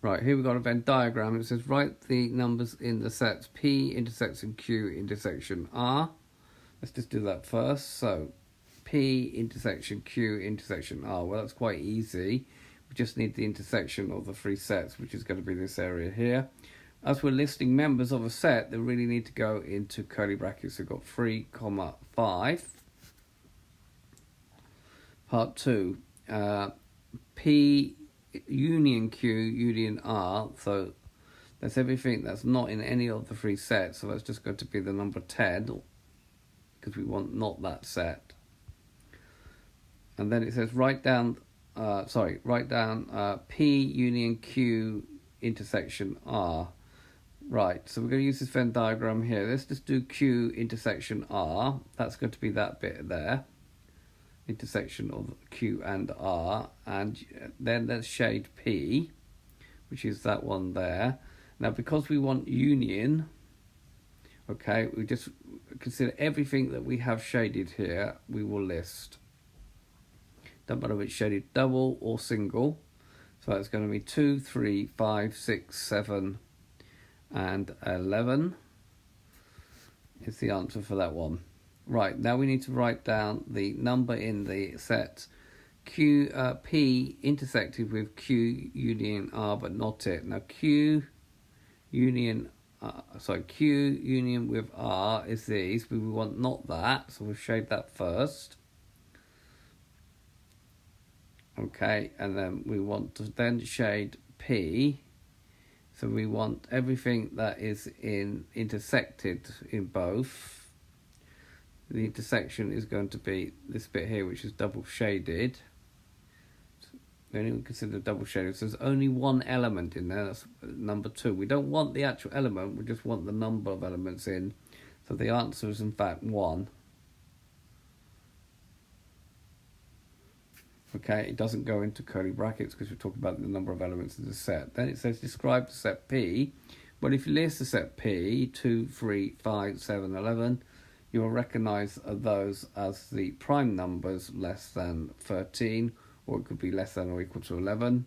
Right, here we've got a Venn diagram. It says write the numbers in the sets P intersection Q intersection R. Let's just do that first. So P intersection Q intersection R. Well, that's quite easy. We just need the intersection of the three sets, which is going to be this area here. As we're listing members of a set, they really need to go into curly brackets. We've got 3, 5. Part 2. P union Q union R. So that's everything that's not in any of the three sets. So that's just going to be the number 10, because we want not that set. And then it says write down P union Q intersection R. Right, so we're going to use this Venn diagram here. Let's just do Q intersection R. That's going to be that bit there. Intersection of Q and R. And then let's shade P, which is that one there. Now, because we want union, okay, we just consider everything that we have shaded here, we will list. Don't matter if it's shaded double or single. So it's going to be 2, 3, 5, 6, 7, and 11 is the answer for that one. Right, now we need to write down the number in the set P intersected with Q union R, but not it. Now Q union with R is these. We want not that, so we'll shade that first. Okay, and then we want to then shade P. So we want everything that is intersected in both. The intersection is going to be this bit here, which is double shaded. We only consider double shaded. So there's only one element in there. That's number 2. We don't want the actual element. We just want the number of elements in. So the answer is in fact 1. Okay, it doesn't go into curly brackets because we're talking about the number of elements in the set. Then it says describe the set P. Well, if you list the set P, 2, 3, 5, 7, 11, you will recognise those as the prime numbers less than 13, or it could be less than or equal to 11.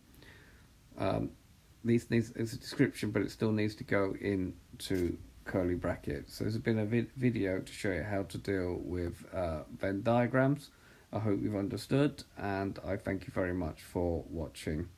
It's a description, but it still needs to go into curly brackets. So there's been a video to show you how to deal with Venn diagrams. I hope you've understood, and I thank you very much for watching.